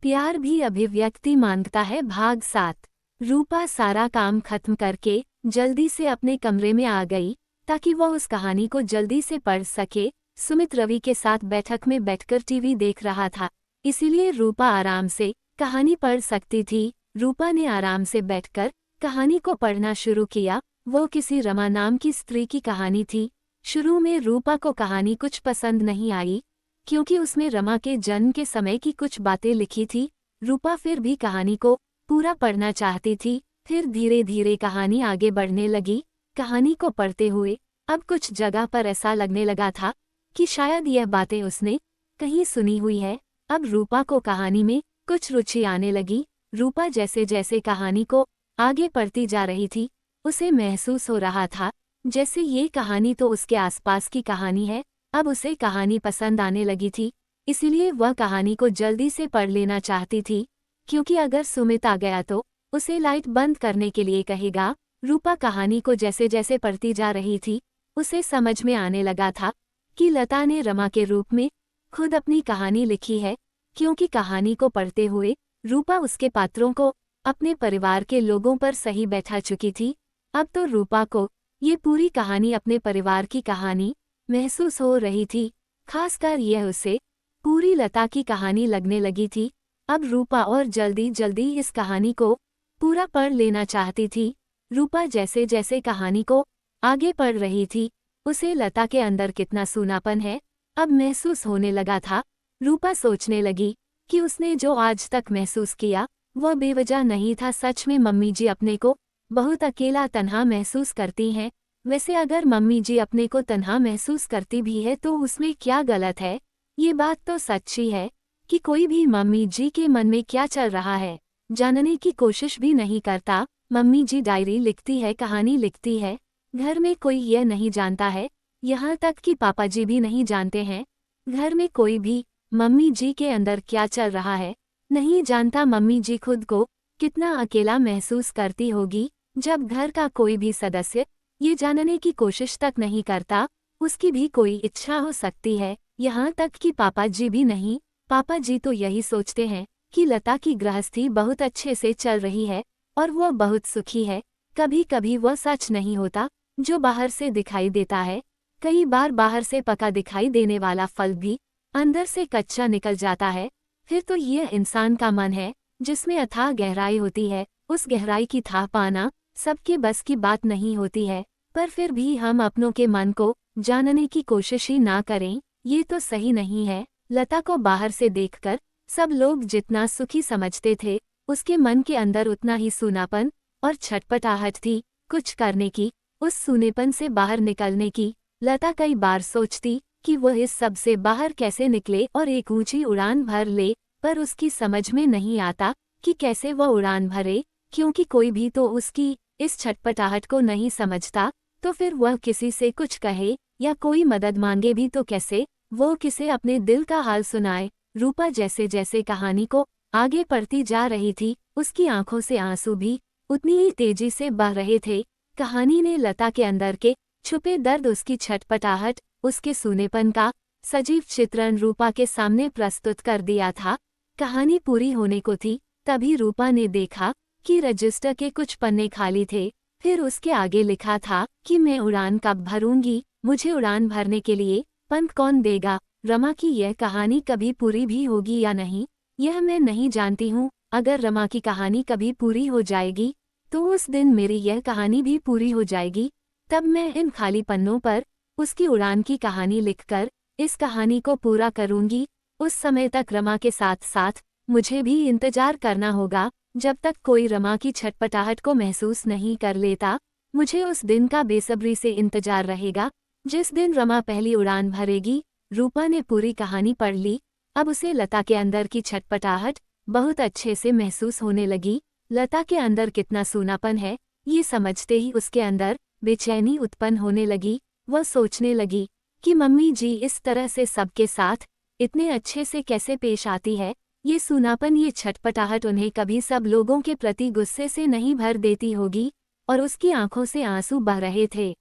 प्यार भी अभिव्यक्ति मांगता है। भाग 7। रूपा सारा काम खत्म करके जल्दी से अपने कमरे में आ गई ताकि वह उस कहानी को जल्दी से पढ़ सके। सुमित रवि के साथ बैठक में बैठकर टीवी देख रहा था, इसीलिए रूपा आराम से कहानी पढ़ सकती थी। रूपा ने आराम से बैठकर कहानी को पढ़ना शुरू किया। वो किसी रमा नाम की स्त्री की कहानी थी। शुरू में रूपा को कहानी कुछ पसंद नहीं आई क्योंकि उसमें रमा के जन्म के समय की कुछ बातें लिखी थी। रूपा फिर भी कहानी को पूरा पढ़ना चाहती थी। फिर धीरे धीरे कहानी आगे बढ़ने लगी। कहानी को पढ़ते हुए अब कुछ जगह पर ऐसा लगने लगा था कि शायद यह बातें उसने कहीं सुनी हुई है। अब रूपा को कहानी में कुछ रुचि आने लगी। रूपा जैसे जैसे कहानी को आगे पढ़ती जा रही थी, उसे महसूस हो रहा था जैसे ये कहानी तो उसके आसपास की कहानी है। अब उसे कहानी पसंद आने लगी थी, इसीलिए वह कहानी को जल्दी से पढ़ लेना चाहती थी, क्योंकि अगर सुमित आ गया तो उसे लाइट बंद करने के लिए कहेगा। रूपा कहानी को जैसे जैसे पढ़ती जा रही थी, उसे समझ में आने लगा था कि लता ने रमा के रूप में खुद अपनी कहानी लिखी है, क्योंकि कहानी को पढ़ते हुए रूपा उसके पात्रों को अपने परिवार के लोगों पर सही बैठा चुकी थी। अब तो रूपा को ये पूरी कहानी अपने परिवार की कहानी महसूस हो रही थी, खासकर यह उसे पूरी लता की कहानी लगने लगी थी। अब रूपा और जल्दी जल्दी इस कहानी को पूरा पढ़ लेना चाहती थी। रूपा जैसे जैसे कहानी को आगे पढ़ रही थी, उसे लता के अंदर कितना सूनापन है अब महसूस होने लगा था। रूपा सोचने लगी कि उसने जो आज तक महसूस किया वह बेवजह नहीं था। सच में मम्मी जी अपने को बहुत अकेला तन्हा महसूस करती हैं। वैसे अगर मम्मी जी अपने को तन्हा महसूस करती भी है तो उसमें क्या गलत है। ये बात तो सच्ची है कि कोई भी मम्मी जी के मन में क्या चल रहा है जानने की कोशिश भी नहीं करता। मम्मी जी डायरी लिखती है, कहानी लिखती है, घर में कोई यह नहीं जानता है, यहाँ तक कि पापा जी भी नहीं जानते हैं। घर में कोई भी मम्मी जी के अंदर क्या चल रहा है नहीं जानता। मम्मी जी खुद को कितना अकेला महसूस करती होगी जब घर का कोई भी सदस्य ये जानने की कोशिश तक नहीं करता। उसकी भी कोई इच्छा हो सकती है, यहाँ तक कि पापा जी भी नहीं। पापा जी तो यही सोचते हैं कि लता की गृहस्थी बहुत अच्छे से चल रही है और वह बहुत सुखी है। कभी कभी वह सच नहीं होता जो बाहर से दिखाई देता है। कई बार बाहर से पका दिखाई देने वाला फल भी अंदर से कच्चा निकल जाता है। फिर तो यह इंसान का मन है जिसमें अथाह गहराई होती है। उस गहराई की थाह पाना सबके बस की बात नहीं होती है, पर फिर भी हम अपनों के मन को जानने की कोशिश ही ना करें, ये तो सही नहीं है। लता को बाहर से देखकर सब लोग जितना सुखी समझते थे, उसके मन के अंदर उतना ही सूनापन और छटपटाहट थी कुछ करने की, उस सूनेपन से बाहर निकलने की। लता कई बार सोचती कि वह इस सब से बाहर कैसे निकले और एक ऊंची उड़ान भर ले, पर उसकी समझ में नहीं आता कि कैसे वह उड़ान भरे, क्योंकि कोई भी तो उसकी इस छटपटाहट को नहीं समझता। तो फिर वह किसी से कुछ कहे या कोई मदद मांगे भी तो कैसे, वो किसे अपने दिल का हाल सुनाए। रूपा जैसे जैसे कहानी को आगे पढ़ती जा रही थी, उसकी आंखों से आंसू भी उतनी ही तेजी से बह रहे थे। कहानी ने लता के अंदर के छुपे दर्द, उसकी छटपटाहट, उसके सूनेपन का सजीव चित्रण रूपा के सामने प्रस्तुत कर दिया था। कहानी पूरी होने को थी, तभी रूपा ने देखा कि रजिस्टर के कुछ पन्ने खाली थे। फिर उसके आगे लिखा था कि मैं उड़ान कब भरूंगी, मुझे उड़ान भरने के लिए पंख कौन देगा। रमा की यह कहानी कभी पूरी भी होगी या नहीं, यह मैं नहीं जानती हूँ। अगर रमा की कहानी कभी पूरी हो जाएगी तो उस दिन मेरी यह कहानी भी पूरी हो जाएगी। तब मैं इन खाली पन्नों पर उसकी उड़ान की कहानी लिखकर इस कहानी को पूरा करूंगी। उस समय तक रमा के साथ साथ मुझे भी इंतजार करना होगा। जब तक कोई रमा की छटपटाहट को महसूस नहीं कर लेता, मुझे उस दिन का बेसब्री से इंतजार रहेगा जिस दिन रमा पहली उड़ान भरेगी। रूपा ने पूरी कहानी पढ़ ली। अब उसे लता के अंदर की छटपटाहट बहुत अच्छे से महसूस होने लगी। लता के अंदर कितना सूनापन है ये समझते ही उसके अंदर बेचैनी उत्पन्न होने लगी। वह सोचने लगी कि मम्मी जी इस तरह से सबके साथ इतने अच्छे से कैसे पेश आती है। ये सूनापन, ये छटपटाहट उन्हें कभी सब लोगों के प्रति गुस्से से नहीं भर देती होगी। और उसकी आंखों से आंसू बह रहे थे।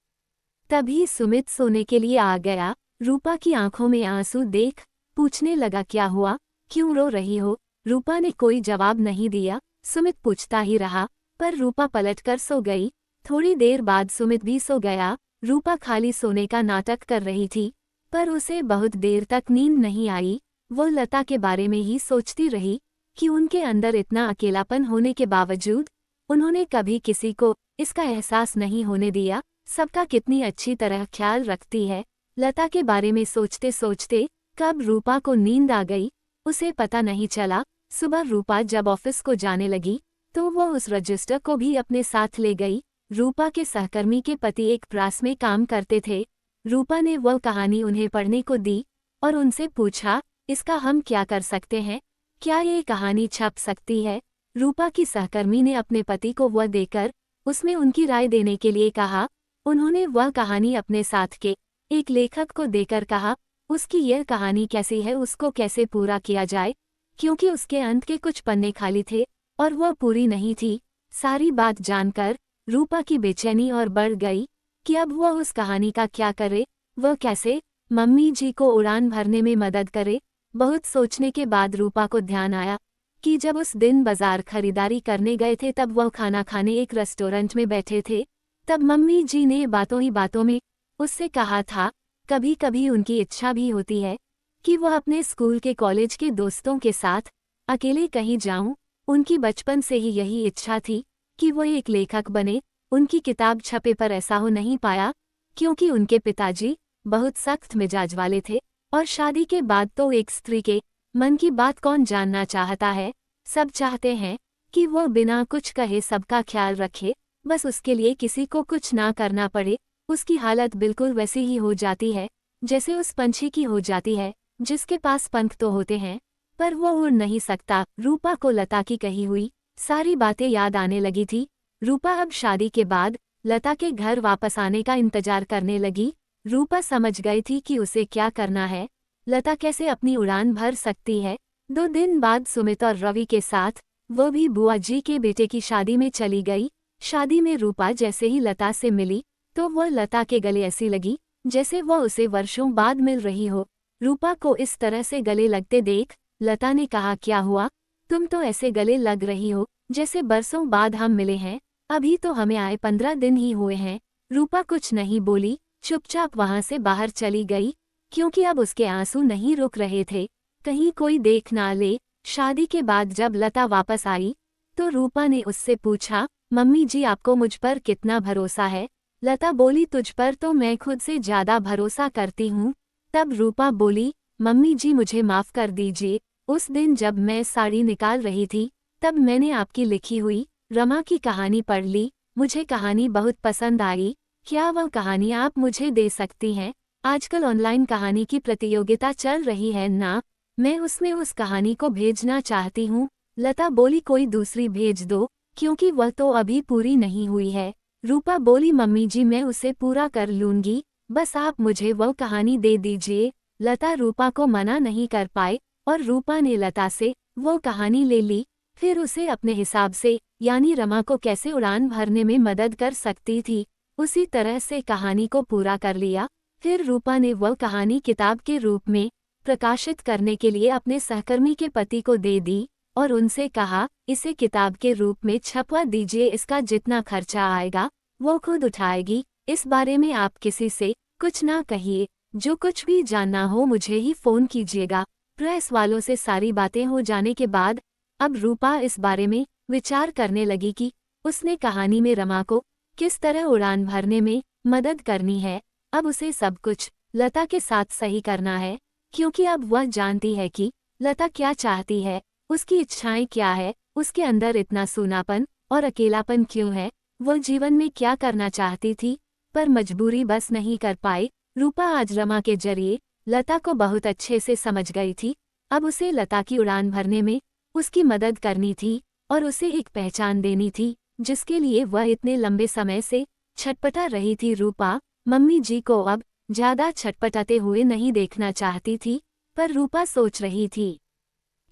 तभी सुमित सोने के लिए आ गया। रूपा की आंखों में आंसू देख पूछने लगा, क्या हुआ, क्यों रो रही हो। रूपा ने कोई जवाब नहीं दिया। सुमित पूछता ही रहा, पर रूपा पलटकर सो गई। थोड़ी देर बाद सुमित भी सो गया। रूपा खाली सोने का नाटक कर रही थी, पर उसे बहुत देर तक नींद नहीं आई। वो लता के बारे में ही सोचती रही कि उनके अंदर इतना अकेलापन होने के बावजूद उन्होंने कभी किसी को इसका एहसास नहीं होने दिया। सबका कितनी अच्छी तरह ख्याल रखती है। लता के बारे में सोचते सोचते कब रूपा को नींद आ गई, उसे पता नहीं चला। सुबह रूपा जब ऑफिस को जाने लगी तो वो उस रजिस्टर को भी अपने साथ ले गई। रूपा के सहकर्मी के पति एक प्रेस में काम करते थे। रूपा ने वह कहानी उन्हें पढ़ने को दी और उनसे पूछा, इसका हम क्या कर सकते हैं, क्या ये कहानी छप सकती है। रूपा की सहकर्मी ने अपने पति को वह देकर उसमें उनकी राय देने के लिए कहा। उन्होंने वह कहानी अपने साथ के एक लेखक को देकर कहा, उसकी यह कहानी कैसी है, उसको कैसे पूरा किया जाए, क्योंकि उसके अंत के कुछ पन्ने खाली थे और वह पूरी नहीं थी। सारी बात जानकर रूपा की बेचैनी और बढ़ गई कि अब वह उस कहानी का क्या करे। वह कैसे मम्मी जी को उड़ान भरने में मदद करे। बहुत सोचने के बाद रूपा को ध्यान आया कि जब उस दिन बाजार खरीदारी करने गए थे तब वह खाना खाने एक रेस्टोरेंट में बैठे थे। तब मम्मी जी ने बातों ही बातों में उससे कहा था, कभी कभी उनकी इच्छा भी होती है कि वह अपने स्कूल के कॉलेज के दोस्तों के साथ अकेले कहीं जाऊं। उनकी बचपन से ही यही इच्छा थी कि वो एक लेखक बने। उनकी किताब छपे पर ऐसा हो नहीं पाया क्योंकि उनके पिताजी बहुत सख्त मिजाज वाले थे और शादी के बाद तो एक स्त्री के मन की बात कौन जानना चाहता है। सब चाहते हैं कि वो बिना कुछ कहे सबका ख्याल रखे, बस उसके लिए किसी को कुछ ना करना पड़े। उसकी हालत बिल्कुल वैसी ही हो जाती है जैसे उस पंछी की हो जाती है जिसके पास पंख तो होते हैं पर वो उड़ नहीं सकता। रूपा को लता की कही हुई सारी बातें याद आने लगी थी। रूपा अब शादी के बाद लता के घर वापस आने का इंतजार करने लगी। रूपा समझ गई थी कि उसे क्या करना है, लता कैसे अपनी उड़ान भर सकती है। 2 दिन बाद सुमित और रवि के साथ वो भी बुआ जी के बेटे की शादी में चली गई। शादी में रूपा जैसे ही लता से मिली तो वह लता के गले ऐसी लगी जैसे वह उसे वर्षों बाद मिल रही हो। रूपा को इस तरह से गले लगते देख लता ने कहा, क्या हुआ, तुम तो ऐसे गले लग रही हो जैसे बरसों बाद हम मिले हैं। अभी तो हमें आए 15 दिन ही हुए हैं। रूपा कुछ नहीं बोली, चुपचाप वहां से बाहर चली गई क्योंकि अब उसके आंसू नहीं रुक रहे थे, कहीं कोई देख ना ले। शादी के बाद जब लता वापस आई तो रूपा ने उससे पूछा, मम्मी जी आपको मुझ पर कितना भरोसा है। लता बोली, तुझ पर तो मैं खुद से ज्यादा भरोसा करती हूँ। तब रूपा बोली, मम्मी जी मुझे माफ कर दीजिए, उस दिन जब मैं साड़ी निकाल रही थी तब मैंने आपकी लिखी हुई रमा की कहानी पढ़ ली। मुझे कहानी बहुत पसंद आई, क्या वह कहानी आप मुझे दे सकती हैं? आजकल ऑनलाइन कहानी की प्रतियोगिता चल रही है ना, मैं उसमें उस कहानी को भेजना चाहती हूँ। लता बोली, कोई दूसरी भेज दो क्योंकि वह तो अभी पूरी नहीं हुई है। रूपा बोली, मम्मी जी मैं उसे पूरा कर लूंगी, बस आप मुझे वह कहानी दे दीजिए। लता रूपा को मना नहीं कर पाए और रूपा ने लता से वो कहानी ले ली। फिर उसे अपने हिसाब से यानी रमा को कैसे उड़ान भरने में मदद कर सकती थी उसी तरह से कहानी को पूरा कर लिया। फिर रूपा ने वह कहानी किताब के रूप में प्रकाशित करने के लिए अपने सहकर्मी के पति को दे दी और उनसे कहा, इसे किताब के रूप में छपवा दीजिए, इसका जितना खर्चा आएगा वो खुद उठाएगी। इस बारे में आप किसी से कुछ ना कहिए, जो कुछ भी जानना हो मुझे ही फोन कीजिएगा। प्रेस वालों से सारी बातें हो जाने के बाद अब रूपा इस बारे में विचार करने लगी कि उसने कहानी में रमा को किस तरह उड़ान भरने में मदद करनी है। अब उसे सब कुछ लता के साथ सही करना है क्योंकि अब वह जानती है कि लता क्या चाहती है, उसकी इच्छाएं क्या है, उसके अंदर इतना सूनापन और अकेलापन क्यों है, वह जीवन में क्या करना चाहती थी पर मजबूरी बस नहीं कर पाई। रूपा आज रमा के जरिए लता को बहुत अच्छे से समझ गई थी। अब उसे लता की उड़ान भरने में उसकी मदद करनी थी और उसे एक पहचान देनी थी जिसके लिए वह इतने लंबे समय से छटपटा रही थी। रूपा मम्मी जी को अब ज्यादा छटपटाते हुए नहीं देखना चाहती थी, पर रूपा सोच रही थी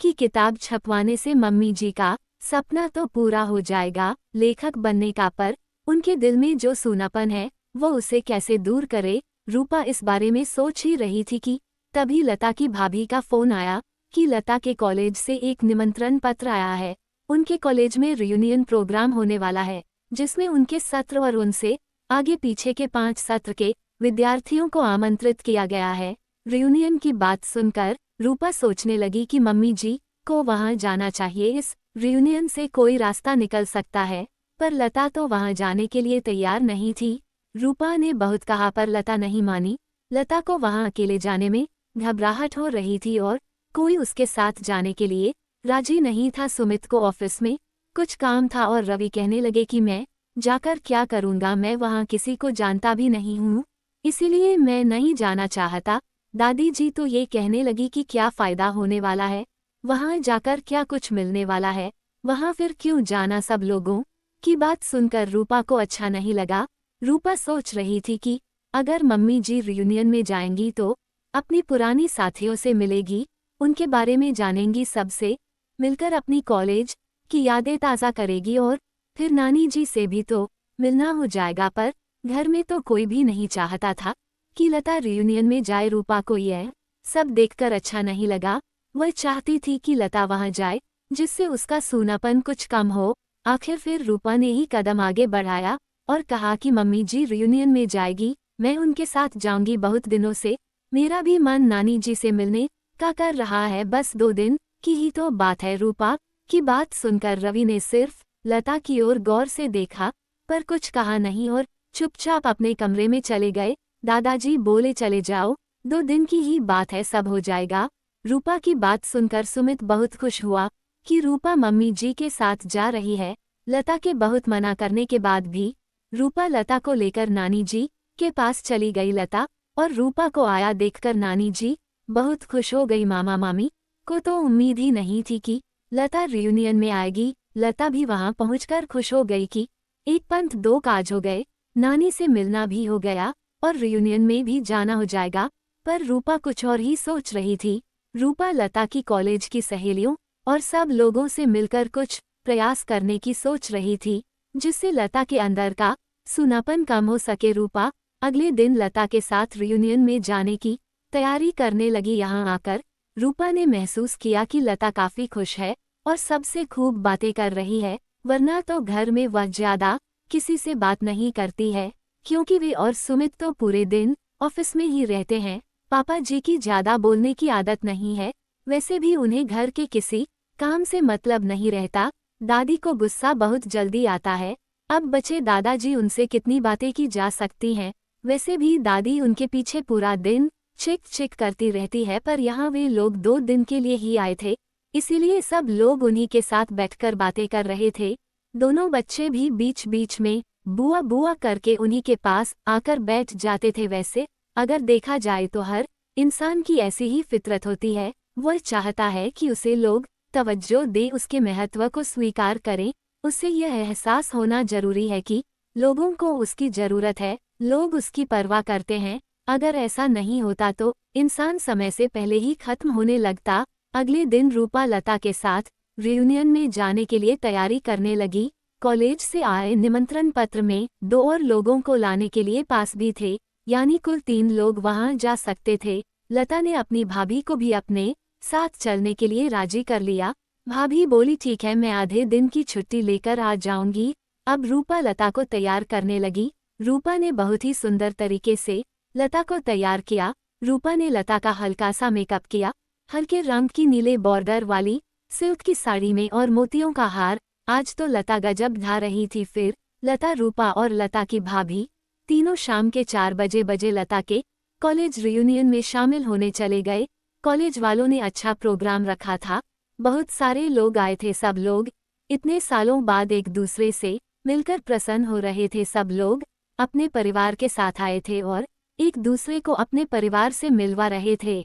कि किताब छपवाने से मम्मी जी का सपना तो पूरा हो जाएगा लेखक बनने का, पर उनके दिल में जो सूनापन है वो उसे कैसे दूर करे। रूपा इस बारे में सोच ही रही थी कि तभी लता की भाभी का फोन आया। कि लता के कॉलेज से एक निमंत्रण पत्र आया है। उनके कॉलेज में रियूनियन प्रोग्राम होने वाला है, जिसमें उनके सत्र और उनसे आगे पीछे के 5 सत्र के विद्यार्थियों को आमंत्रित किया गया है। रियूनियन की बात सुनकर रूपा सोचने लगी कि मम्मी जी को वहां जाना चाहिए। इस रियूनियन से कोई रास्ता निकल सकता है, पर लता तो वहां जाने के लिए तैयार नहीं थी। रूपा ने बहुत कहा पर लता नहीं मानी। लता को वहां अकेले जाने में घबराहट हो रही थी और कोई उसके साथ जाने के लिए राजी नहीं था। सुमित को ऑफिस में कुछ काम था और रवि कहने लगे कि मैं जाकर क्या करूंगा, मैं वहां किसी को जानता भी नहीं हूँ, इसीलिए मैं नहीं जाना चाहता। दादी जी तो ये कहने लगी कि क्या फायदा होने वाला है, वहां जाकर क्या कुछ मिलने वाला है, वहां फिर क्यों जाना। सब लोगों की बात सुनकर रूपा को अच्छा नहीं लगा। रूपा सोच रही थी कि अगर मम्मी जी रियूनियन में जाएंगी तो अपनी पुरानी साथियों से मिलेगी, उनके बारे में जानेंगी, सबसे मिलकर अपनी कॉलेज की यादें ताज़ा करेगी और फिर नानी जी से भी तो मिलना हो जाएगा। पर घर में तो कोई भी नहीं चाहता था कि लता रियूनियन में जाए। रूपा को यह सब देखकर अच्छा नहीं लगा। वह चाहती थी कि लता वहां जाए, जिससे उसका सूनापन कुछ कम हो। आखिर फिर रूपा ने ही कदम आगे बढ़ाया और कहा कि मम्मी जी रियूनियन में जाएगी, मैं उनके साथ जाऊंगी। बहुत दिनों से मेरा भी मन नानी जी से मिलने का कर रहा है, बस 2 दिन की ही तो बात है। रूपा की बात सुनकर रवि ने सिर्फ लता की ओर गौर से देखा, पर कुछ कहा नहीं और चुपचाप अपने कमरे में चले गए। दादाजी बोले चले जाओ, 2 दिन की ही बात है, सब हो जाएगा। रूपा की बात सुनकर सुमित बहुत खुश हुआ कि रूपा मम्मी जी के साथ जा रही है। लता के बहुत मना करने के बाद भी रूपा लता को लेकर नानी जी के पास चली गई। लता और रूपा को आया देखकर नानी जी बहुत खुश हो गई। मामा मामी को तो उम्मीद ही नहीं थी कि लता रियूनियन में आएगी। लता भी वहां पहुंचकर खुश हो गई कि एक पंथ 2 काज हो गए, नानी से मिलना भी हो गया और रियूनियन में भी जाना हो जाएगा। पर रूपा कुछ और ही सोच रही थी। रूपा लता की कॉलेज की सहेलियों और सब लोगों से मिलकर कुछ प्रयास करने की सोच रही थी, जिससे लता के अंदर का सूनापन कम हो सके। रूपा अगले दिन लता के साथ रियूनियन में जाने की तैयारी करने लगी। यहाँ आकर रूपा ने महसूस किया कि लता काफी खुश है और सबसे खूब बातें कर रही है, वरना तो घर में वह ज्यादा किसी से बात नहीं करती है, क्योंकि वे और सुमित तो पूरे दिन ऑफिस में ही रहते हैं। पापा जी की ज्यादा बोलने की आदत नहीं है, वैसे भी उन्हें घर के किसी काम से मतलब नहीं रहता। दादी को गुस्सा बहुत जल्दी आता है। अब बचे दादाजी, उनसे कितनी बातें की जा सकती हैं, वैसे भी दादी उनके पीछे पूरा दिन चिक चिक करती रहती है। पर यहाँ वे लोग 2 दिन के लिए ही आए थे, इसीलिए सब लोग उन्हीं के साथ बैठकर बातें कर रहे थे। दोनों बच्चे भी बीच बीच में बुआ बुआ करके उन्हीं के पास आकर बैठ जाते थे। वैसे अगर देखा जाए तो हर इंसान की ऐसी ही फितरत होती है, वह चाहता है कि उसे लोग तवज्जो दे, उसके महत्व को स्वीकार करें। उससे यह एहसास होना जरूरी है कि लोगों को उसकी जरूरत है, लोग उसकी परवाह करते हैं। अगर ऐसा नहीं होता तो इंसान समय से पहले ही खत्म होने लगता। अगले दिन रूपा लता के साथ रियूनियन में जाने के लिए तैयारी करने लगी। कॉलेज से आए निमंत्रण पत्र में 2 और लोगों को लाने के लिए पास भी थे, यानी कुल 3 लोग वहां जा सकते थे। लता ने अपनी भाभी को भी अपने साथ चलने के लिए राजी कर लिया। भाभी बोली ठीक है, मैं आधे दिन की छुट्टी लेकर आ जाऊंगी। अब रूपा लता को तैयार करने लगी। रूपा ने बहुत ही सुंदर तरीके से लता को तैयार किया। रूपा ने लता का हल्का सा मेकअप किया, हल्के रंग की नीले बॉर्डर वाली सिल्क की साड़ी में और मोतियों का हार। आज तो लता गजब ढा रही थी। फिर लता, रूपा और लता की भाभी तीनों शाम के 4 बजे लता के कॉलेज रियूनियन में शामिल होने चले गए। कॉलेज वालों ने अच्छा प्रोग्राम रखा था, बहुत सारे लोग आए थे। सब लोग इतने सालों बाद एक दूसरे से मिलकर प्रसन्न हो रहे थे। सब लोग अपने परिवार के साथ आए थे और एक दूसरे को अपने परिवार से मिलवा रहे थे।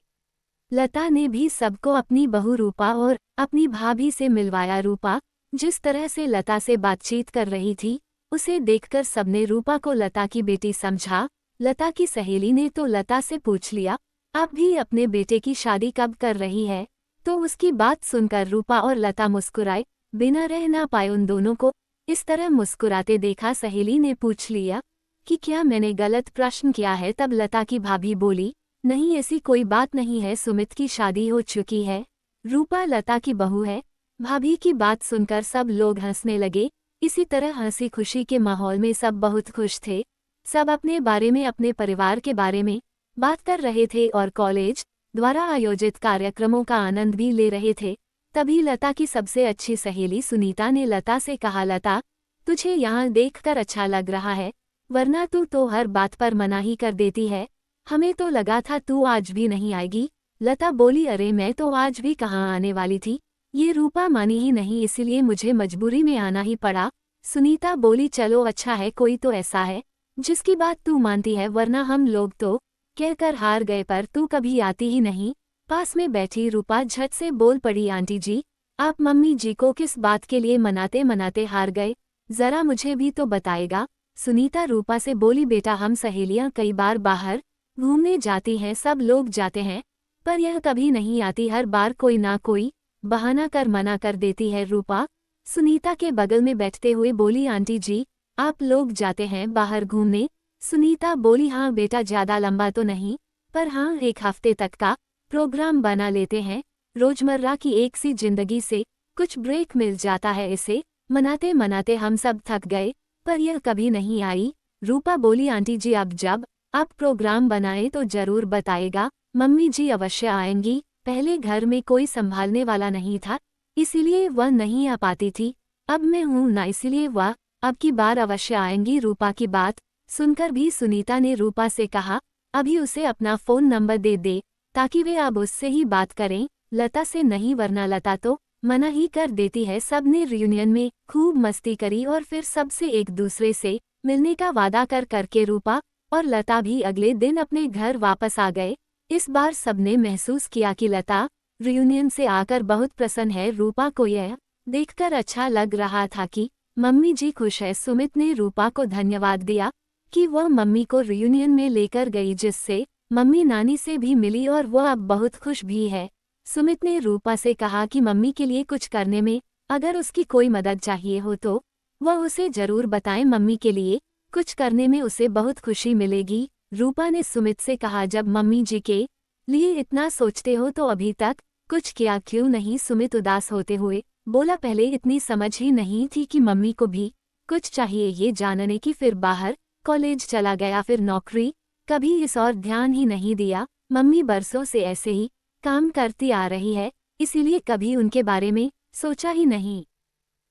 लता ने भी सबको अपनी बहू रूपा और अपनी भाभी से मिलवाया। रूपा जिस तरह से लता से बातचीत कर रही थी, उसे देखकर सबने रूपा को लता की बेटी समझा। लता की सहेली ने तो लता से पूछ लिया, आप भी अपने बेटे की शादी कब कर रही है? तो उसकी बात सुनकर रूपा और लता मुस्कुराए, बिना रह ना पाए। उन दोनों को इस तरह मुस्कुराते देखा सहेली ने पूछ लिया कि क्या मैंने गलत प्रश्न किया है? तब लता की भाभी बोली, नहीं, ऐसी कोई बात नहीं है, सुमित की शादी हो चुकी है। रूपा लता की बहू है। भाभी की बात सुनकर सब लोग हंसने लगे। इसी तरह हंसी खुशी के माहौल में सब बहुत खुश थे। सब अपने बारे में, अपने परिवार के बारे में बात कर रहे थे और कॉलेज द्वारा आयोजित कार्यक्रमों का आनंद भी ले रहे थे। तभी लता की सबसे अच्छी सहेली सुनीता ने लता से कहा, लता, तुझे यहाँ देखकर अच्छा लग रहा है, वरना तू तो हर बात पर मना ही कर देती है। हमें तो लगा था तू आज भी नहीं आएगी। लता बोली, अरे मैं तो आज भी कहाँ आने वाली थी, ये रूपा मानी ही नहीं, इसलिए मुझे मजबूरी में आना ही पड़ा। सुनीता बोली, चलो अच्छा है, कोई तो ऐसा है जिसकी बात तू मानती है, वरना हम लोग तो कहकर हार गए, पर तू कभी आती ही नहीं। पास में बैठी रूपा झट से बोल पड़ी, आंटी जी, आप मम्मी जी को किस बात के लिए मनाते मनाते हार गए, जरा मुझे भी तो बताएगा। सुनीता रूपा से बोली, बेटा हम सहेलियां कई बार बाहर घूमने जाती हैं, सब लोग जाते हैं, पर यह कभी नहीं आती, हर बार कोई ना कोई बहाना कर मना कर देती है। रूपा सुनीता के बगल में बैठते हुए बोली, आंटी जी आप लोग जाते हैं बाहर घूमने। सुनीता बोली, हाँ बेटा, ज्यादा लंबा तो नहीं, पर हाँ 1 हफ्ते तक का प्रोग्राम बना लेते हैं। रोजमर्रा की एक सी जिंदगी से कुछ ब्रेक मिल जाता है, इसे मनाते मनाते हम सब थक गए, पर यह कभी नहीं आई। रूपा बोली, आंटी जी अब जब आप प्रोग्राम बनाए तो जरूर बताएगा, मम्मी जी अवश्य आएंगी। पहले घर में कोई संभालने वाला नहीं था, इसीलिए वह नहीं आ पाती थी, अब मैं हूं ना, इसलिए वह अब की बार अवश्य आएंगी। रूपा की बात सुनकर भी सुनीता ने रूपा से कहा, अभी उसे अपना फ़ोन नंबर दे दे ताकि वे अब उससे ही बात करें, लता से नहीं, वरना लता तो मना ही कर देती है। सब ने रियूनियन में खूब मस्ती करी और फिर सबसे एक दूसरे से मिलने का वादा कर करके रूपा और लता भी अगले दिन अपने घर वापस आ गए। इस बार सबने महसूस किया कि लता रियूनियन से आकर बहुत प्रसन्न है। रूपा को यह देखकर अच्छा लग रहा था कि मम्मी जी खुश है। सुमित ने रूपा को धन्यवाद दिया कि वह मम्मी को रियूनियन में लेकर गई, जिससे मम्मी नानी से भी मिली और वह अब बहुत खुश भी है। सुमित ने रूपा से कहा कि मम्मी के लिए कुछ करने में अगर उसकी कोई मदद चाहिए हो तो वह उसे जरूर बताएं, मम्मी के लिए कुछ करने में उसे बहुत खुशी मिलेगी। रूपा ने सुमित से कहा, जब मम्मी जी के लिए इतना सोचते हो तो अभी तक कुछ किया क्यों नहीं। सुमित उदास होते हुए बोला, पहले इतनी समझ ही नहीं थी कि मम्मी को भी कुछ चाहिए, ये जानने की, फिर बाहर कॉलेज चला गया, फिर नौकरी, कभी इस और ध्यान ही नहीं दिया। मम्मी बरसों से ऐसे ही काम करती आ रही है, इसीलिए कभी उनके बारे में सोचा ही नहीं।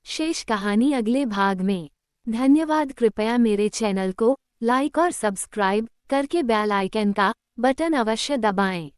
शेष कहानी अगले भाग में। धन्यवाद। कृपया मेरे चैनल को लाइक और सब्सक्राइब करके बेल आइकन का बटन अवश्य दबाएं।